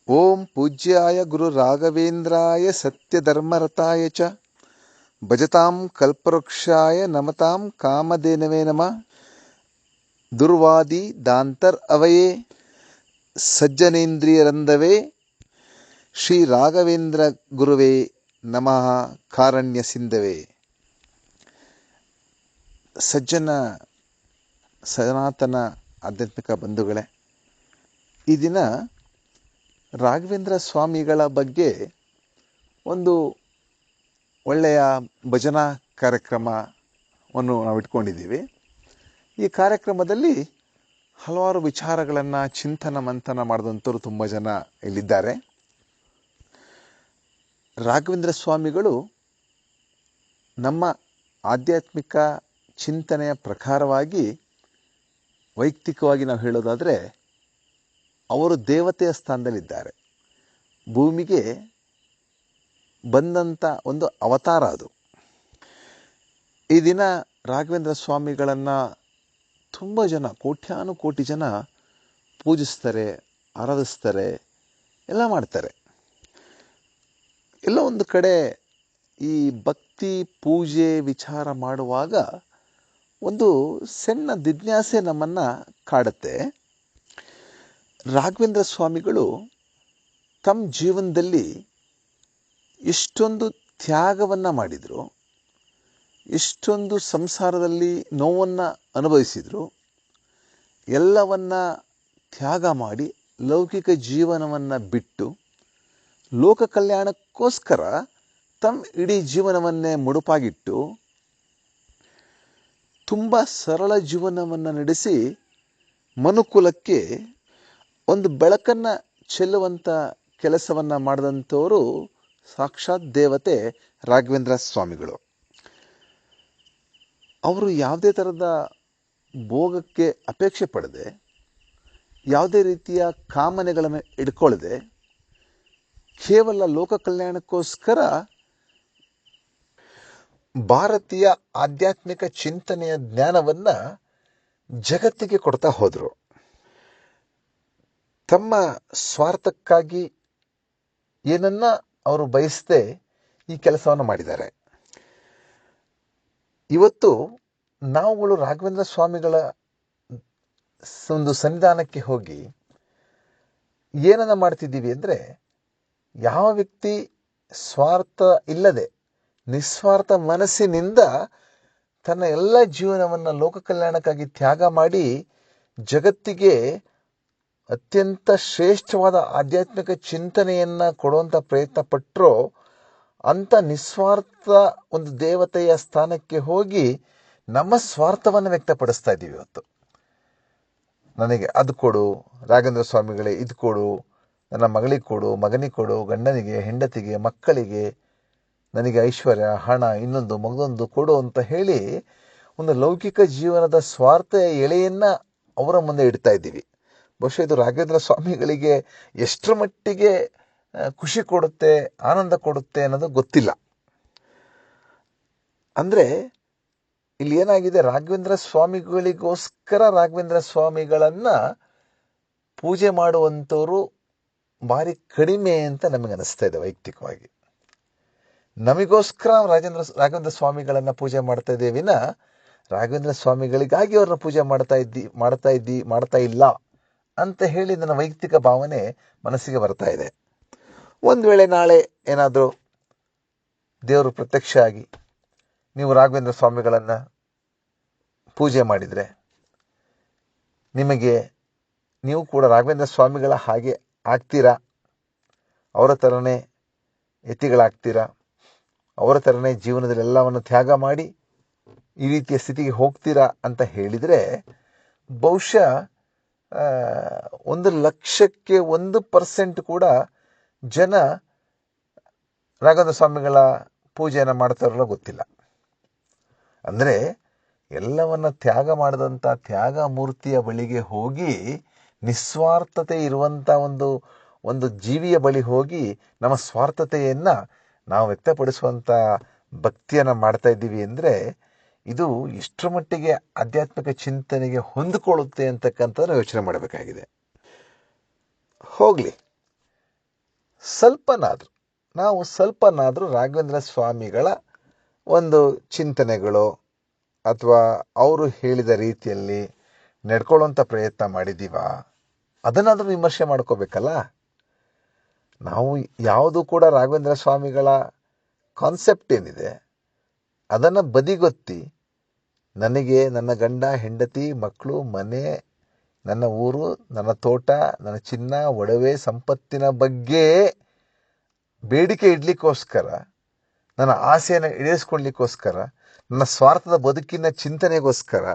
ಓಂ ಪೂಜ್ಯಾಯ ಗುರು ರಾಘವೇಂದ್ರಾಯ ಸತ್ಯಧರ್ಮರತಾಯ ಚ ಭಜತಾಂ ಕಲ್ಪವೃಕ್ಷಾಯ ನಮತಾಂ ಕಾಮಧೇನವೇ ನಮಃ. ದುರ್ವಾದಿ ದಾಂತರ್ ಅವಯೇ ಸಜ್ಜನೇಂದ್ರಿಯರಂದವೇ ಶ್ರೀ ರಾಘವೇಂದ್ರ ಗುರುವೇ ನಮಃ ಕಾರಣ್ಯ ಸಿಂಧವೇ. ಸಜ್ಜನ ಸನಾತನ ಆಧ್ಯಾತ್ಮಿಕ ಬಂಧುಗಳೇ, ಈ ದಿನ ರಾಘವೇಂದ್ರ ಸ್ವಾಮಿಗಳ ಬಗ್ಗೆ ಒಂದು ಒಳ್ಳೆಯ ಭಜನಾ ಕಾರ್ಯಕ್ರಮವನ್ನು ನಾವು ಇಟ್ಕೊಂಡಿದ್ದೀವಿ. ಈ ಕಾರ್ಯಕ್ರಮದಲ್ಲಿ ಹಲವಾರು ವಿಚಾರಗಳನ್ನು ಚಿಂತನ ಮಂಥನ ಮಾಡಿದಂಥವ್ರು ತುಂಬ ಜನ ಇಲ್ಲಿದ್ದಾರೆ. ರಾಘವೇಂದ್ರ ಸ್ವಾಮಿಗಳು ನಮ್ಮ ಆಧ್ಯಾತ್ಮಿಕ ಚಿಂತನೆಯ ಪ್ರಕಾರವಾಗಿ ವೈಯಕ್ತಿಕವಾಗಿ ನಾವು ಹೇಳೋದಾದರೆ ಅವರು ದೇವತೆಯ ಸ್ಥಾನದಲ್ಲಿದ್ದಾರೆ. ಭೂಮಿಗೆ ಬಂದಂಥ ಒಂದು ಅವತಾರ ಅದು. ಈ ದಿನ ರಾಘವೇಂದ್ರ ಸ್ವಾಮಿಗಳನ್ನು ತುಂಬ ಜನ, ಕೋಟ್ಯಾನುಕೋಟಿ ಜನ ಪೂಜಿಸ್ತಾರೆ, ಆರಾಧಿಸ್ತಾರೆ, ಎಲ್ಲ ಮಾಡ್ತಾರೆ. ಎಲ್ಲ ಒಂದು ಕಡೆ ಈ ಭಕ್ತಿ ಪೂಜೆ ವಿಚಾರ ಮಾಡುವಾಗ ಒಂದು ಸಣ್ಣ ಜಿಜ್ಞಾಸೆ ನಮ್ಮನ್ನು ಕಾಡುತ್ತೆ. ರಾಘವೇಂದ್ರ ಸ್ವಾಮಿಗಳು ತಮ್ಮ ಜೀವನದಲ್ಲಿ ಎಷ್ಟೊಂದು ತ್ಯಾಗವನ್ನು ಮಾಡಿದರು, ಎಷ್ಟೊಂದು ಸಂಸಾರದಲ್ಲಿ ನೋವನ್ನು ಅನುಭವಿಸಿದರು. ಎಲ್ಲವನ್ನ ತ್ಯಾಗ ಮಾಡಿ ಲೌಕಿಕ ಜೀವನವನ್ನು ಬಿಟ್ಟು ಲೋಕ ಕಲ್ಯಾಣಕ್ಕೋಸ್ಕರ ತಮ್ಮ ಇಡೀ ಜೀವನವನ್ನೇ ಮುಡುಪಾಗಿಟ್ಟು ತುಂಬ ಸರಳ ಜೀವನವನ್ನು ನಡೆಸಿ ಮನುಕುಲಕ್ಕೆ ಒಂದು ಬೆಳಕನ್ನು ಚೆಲ್ಲುವಂಥ ಕೆಲಸವನ್ನು ಮಾಡಿದಂಥವರು ಸಾಕ್ಷಾತ್ ದೇವತೆ ರಾಘವೇಂದ್ರ ಸ್ವಾಮಿಗಳು. ಅವರು ಯಾವುದೇ ಥರದ ಭೋಗಕ್ಕೆ ಅಪೇಕ್ಷೆ ಪಡದೆ, ಯಾವುದೇ ರೀತಿಯ ಕಾಮನೆಗಳನ್ನು ಇಟ್ಕೊಳ್ಳದೆ, ಕೇವಲ ಲೋಕ ಕಲ್ಯಾಣಕ್ಕೋಸ್ಕರ ಭಾರತೀಯ ಆಧ್ಯಾತ್ಮಿಕ ಚಿಂತನೆಯ ಜ್ಞಾನವನ್ನು ಜಗತ್ತಿಗೆ ಕೊಡ್ತಾ ಹೋದರು. ತಮ್ಮ ಸ್ವಾರ್ಥಕ್ಕಾಗಿ ಏನನ್ನ ಅವರು ಬಯಸದೆ ಈ ಕೆಲಸವನ್ನು ಮಾಡಿದ್ದಾರೆ. ಇವತ್ತು ನಾವುಗಳು ರಾಘವೇಂದ್ರ ಸ್ವಾಮಿಗಳ ಒಂದು ಸನ್ನಿಧಾನಕ್ಕೆ ಹೋಗಿ ಏನನ್ನ ಮಾಡ್ತಿದ್ದೀವಿ ಅಂದರೆ, ಯಾವ ವ್ಯಕ್ತಿ ಸ್ವಾರ್ಥ ಇಲ್ಲದೆ ನಿಸ್ವಾರ್ಥ ಮನಸ್ಸಿನಿಂದ ತನ್ನ ಎಲ್ಲ ಜೀವನವನ್ನು ಲೋಕ ಕಲ್ಯಾಣಕ್ಕಾಗಿ ತ್ಯಾಗ ಮಾಡಿ ಜಗತ್ತಿಗೆ ಅತ್ಯಂತ ಶ್ರೇಷ್ಠವಾದ ಆಧ್ಯಾತ್ಮಿಕ ಚಿಂತನೆಯನ್ನು ಕೊಡುವಂಥ ಪ್ರಯತ್ನ ಪಟ್ಟರೋ ಅಂಥ ನಿಸ್ವಾರ್ಥ ಒಂದು ದೇವತೆಯ ಸ್ಥಾನಕ್ಕೆ ಹೋಗಿ ನಮ್ಮ ಸ್ವಾರ್ಥವನ್ನು ವ್ಯಕ್ತಪಡಿಸ್ತಾ ಇದ್ದೀವಿ. ಇವತ್ತು ನನಗೆ ಅದು ಕೊಡು, ರಾಘವೇಂದ್ರ ಸ್ವಾಮಿಗಳೇ ಇದು ಕೊಡು, ನನ್ನ ಮಗಳಿಗೆ ಕೊಡು, ಮಗನಿಗೆ ಕೊಡು, ಗಂಡನಿಗೆ, ಹೆಂಡತಿಗೆ, ಮಕ್ಕಳಿಗೆ, ನನಗೆ ಐಶ್ವರ್ಯ, ಹಣ, ಇನ್ನೊಂದು ಮಗದೊಂದು ಕೊಡು ಅಂತ ಹೇಳಿ ಒಂದು ಲೌಕಿಕ ಜೀವನದ ಸ್ವಾರ್ಥ ಎಳೆಯನ್ನು ಅವರ ಮುಂದೆ ಇಡ್ತಾ ಇದ್ದೀವಿ. ಬಹುಶಃ ಇದು ರಾಘವೇಂದ್ರ ಸ್ವಾಮಿಗಳಿಗೆ ಎಷ್ಟರ ಮಟ್ಟಿಗೆ ಖುಷಿ ಕೊಡುತ್ತೆ, ಆನಂದ ಕೊಡುತ್ತೆ ಅನ್ನೋದು ಗೊತ್ತಿಲ್ಲ. ಅಂದರೆ ಇಲ್ಲಿ ಏನಾಗಿದೆ, ರಾಘವೇಂದ್ರ ಸ್ವಾಮಿಗಳಿಗೋಸ್ಕರ ರಾಘವೇಂದ್ರ ಸ್ವಾಮಿಗಳನ್ನು ಪೂಜೆ ಮಾಡುವಂಥವರು ಭಾರಿ ಕಡಿಮೆ ಅಂತ ನಮಗೆ ಅನಿಸ್ತಾ ಇದೆ ವೈಯಕ್ತಿಕವಾಗಿ. ನಮಗೋಸ್ಕರ ರಾಘವೇಂದ್ರ ಸ್ವಾಮಿಗಳನ್ನು ಪೂಜೆ ಮಾಡ್ತಾ ಇದ್ದೇವೆ ವಿನ ರಾಘವೇಂದ್ರ ಸ್ವಾಮಿಗಳಿಗಾಗಿ ಅವ್ರನ್ನ ಪೂಜೆ ಮಾಡ್ತಾ ಇಲ್ಲ ಅಂತ ಹೇಳಿ ನನ್ನ ವೈಯಕ್ತಿಕ ಭಾವನೆ ಮನಸ್ಸಿಗೆ ಬರ್ತಾ ಇದೆ. ಒಂದು ವೇಳೆ ನಾಳೆ ಏನಾದರೂ ದೇವರು ಪ್ರತ್ಯಕ್ಷ ಆಗಿ ನೀವು ರಾಘವೇಂದ್ರ ಸ್ವಾಮಿಗಳನ್ನು ಪೂಜೆ ಮಾಡಿದರೆ ನೀವು ಕೂಡ ರಾಘವೇಂದ್ರ ಸ್ವಾಮಿಗಳ ಹಾಗೆ ಆಗ್ತೀರಾ? ಅವರ ಥರನೇ ಯತಿಗಳಾಗ್ತೀರಾ? ಅವರ ಥರನೇ ಜೀವನದಲ್ಲಿ ಎಲ್ಲವನ್ನು ತ್ಯಾಗ ಮಾಡಿ ಈ ರೀತಿಯ ಸ್ಥಿತಿಗೆ ಹೋಗ್ತೀರಾ ಅಂತ ಹೇಳಿದರೆ ಬಹುಶಃ 1,00,000ಕ್ಕೆ 1% ಕೂಡ ಜನ ರಾಘವೇಂದ್ರ ಸ್ವಾಮಿಗಳ ಪೂಜೆಯನ್ನು ಮಾಡ್ತಾರಲ್ಲ ಗೊತ್ತಿಲ್ಲ. ಅಂದರೆ ಎಲ್ಲವನ್ನ ತ್ಯಾಗ ಮಾಡಿದಂಥ ತ್ಯಾಗ ಮೂರ್ತಿಯ ಬಳಿಗೆ ಹೋಗಿ ನಿಸ್ವಾರ್ಥತೆ ಇರುವಂಥ ಒಂದು ಜೀವಿಯ ಬಳಿ ಹೋಗಿ ನಮ್ಮ ಸ್ವಾರ್ಥತೆಯನ್ನು ನಾವು ವ್ಯಕ್ತಪಡಿಸುವಂಥ ಭಕ್ತಿಯನ್ನು ಮಾಡ್ತಾ ಇದ್ದೀವಿ ಅಂದರೆ ಇದು ಎಷ್ಟರ ಮಟ್ಟಿಗೆ ಆಧ್ಯಾತ್ಮಿಕ ಚಿಂತನೆಗೆ ಹೊಂದಿಕೊಳ್ಳುತ್ತೆ ಅಂತಕ್ಕಂಥದ್ದು ಯೋಚನೆ ಮಾಡಬೇಕಾಗಿದೆ. ಹೋಗಲಿ, ಸ್ವಲ್ಪನಾದರೂ ರಾಘವೇಂದ್ರ ಸ್ವಾಮಿಗಳ ಒಂದು ಚಿಂತನೆಗಳು ಅಥವಾ ಅವರು ಹೇಳಿದ ರೀತಿಯಲ್ಲಿ ನಡ್ಕೊಳ್ಳೋಂಥ ಪ್ರಯತ್ನ ಮಾಡಿದ್ದೀವಾ, ಅದನ್ನಾದರೂ ವಿಮರ್ಶೆ ಮಾಡ್ಕೋಬೇಕಲ್ಲ. ನಾವು ಯಾವುದು ಕೂಡ ರಾಘವೇಂದ್ರ ಸ್ವಾಮಿಗಳ ಕಾನ್ಸೆಪ್ಟ್ ಏನಿದೆ ಅದನ್ನು ಬದಿಗೊತ್ತಿ ನನಗೆ ನನ್ನ ಗಂಡ ಹೆಂಡತಿ ಮಕ್ಕಳು ಮನೆ ನನ್ನ ಊರು ನನ್ನ ತೋಟ ನನ್ನ ಚಿನ್ನ ಒಡವೆ ಸಂಪತ್ತಿನ ಬಗ್ಗೆ ಬೇಡಿಕೆ ಇಡಲಿಕ್ಕೋಸ್ಕರ, ನನ್ನ ಆಸೆಯನ್ನು ಈಡೇರಿಸ್ಕೊಳ್ಳಿಕ್ಕೋಸ್ಕರ, ನನ್ನ ಸ್ವಾರ್ಥದ ಬದುಕಿನ ಚಿಂತನೆಗೋಸ್ಕರ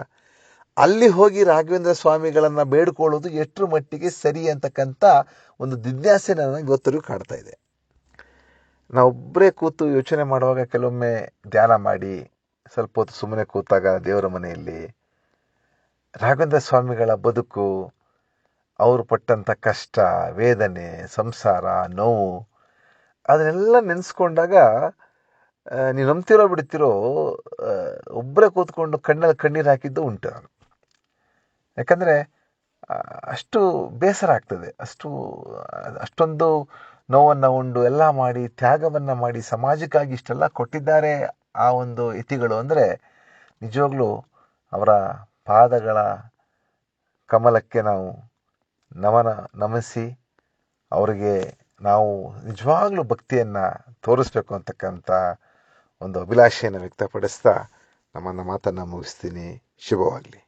ಅಲ್ಲಿ ಹೋಗಿ ರಾಘವೇಂದ್ರ ಸ್ವಾಮಿಗಳನ್ನು ಬೇಡ್ಕೊಳ್ಳೋದು ಎಷ್ಟರ ಮಟ್ಟಿಗೆ ಸರಿ ಅಂತಕ್ಕಂಥ ಒಂದು ಜಿಜ್ಞಾಸೆ ನನಗೆ ಇವತ್ತರೆಗೂ ಕಾಡ್ತಾ ಇದೆ. ನಾವೊಬ್ಬರೇ ಕೂತು ಯೋಚನೆ ಮಾಡುವಾಗ ಕೆಲವೊಮ್ಮೆ ಧ್ಯಾನ ಮಾಡಿ ಸ್ವಲ್ಪ ಹೊತ್ತು ಸುಮ್ಮನೆ ಕೂತಾಗ ದೇವರ ಮನೆಯಲ್ಲಿ ರಾಘವೇಂದ್ರ ಸ್ವಾಮಿಗಳ ಬದುಕು, ಅವರು ಪಟ್ಟಂಥ ಕಷ್ಟ, ವೇದನೆ, ಸಂಸಾರ, ನೋವು ಅದನ್ನೆಲ್ಲ ನೆನೆಸ್ಕೊಂಡಾಗ ನೀವು ನಂಬ್ತಿರೋ ಬಿಡ್ತಿರೋ ಒಬ್ಬರೇ ಕೂತ್ಕೊಂಡು ಕಣ್ಣಲ್ಲಿ ಕಣ್ಣೀರು ಹಾಕಿದ್ದು ಉಂಟು ನಾನು. ಯಾಕಂದರೆ ಅಷ್ಟು ಬೇಸರ ಆಗ್ತದೆ, ಅಷ್ಟೊಂದು ನೋವನ್ನು ಉಂಡು ಎಲ್ಲ ಮಾಡಿ ತ್ಯಾಗವನ್ನು ಮಾಡಿ ಸಮಾಜಕ್ಕಾಗಿ ಇಷ್ಟೆಲ್ಲ ಕೊಟ್ಟಿದ್ದಾರೆ ಆ ಒಂದು ಯತಿಗಳು. ಅಂದರೆ ನಿಜವಾಗ್ಲೂ ಅವರ ಪಾದಗಳ ಕಮಲಕ್ಕೆ ನಾವು ನಮಿಸಿ ಅವರಿಗೆ ನಾವು ನಿಜವಾಗ್ಲೂ ಭಕ್ತಿಯನ್ನು ತೋರಿಸ್ಬೇಕು ಅಂತಕ್ಕಂಥ ಒಂದು ಅಭಿಲಾಷೆಯನ್ನು ವ್ಯಕ್ತಪಡಿಸ್ತಾ ನಮ್ಮನ್ನು ಮಾತನ್ನು ಮುಗಿಸ್ತೀನಿ. ಶುಭವಾಗಲಿ.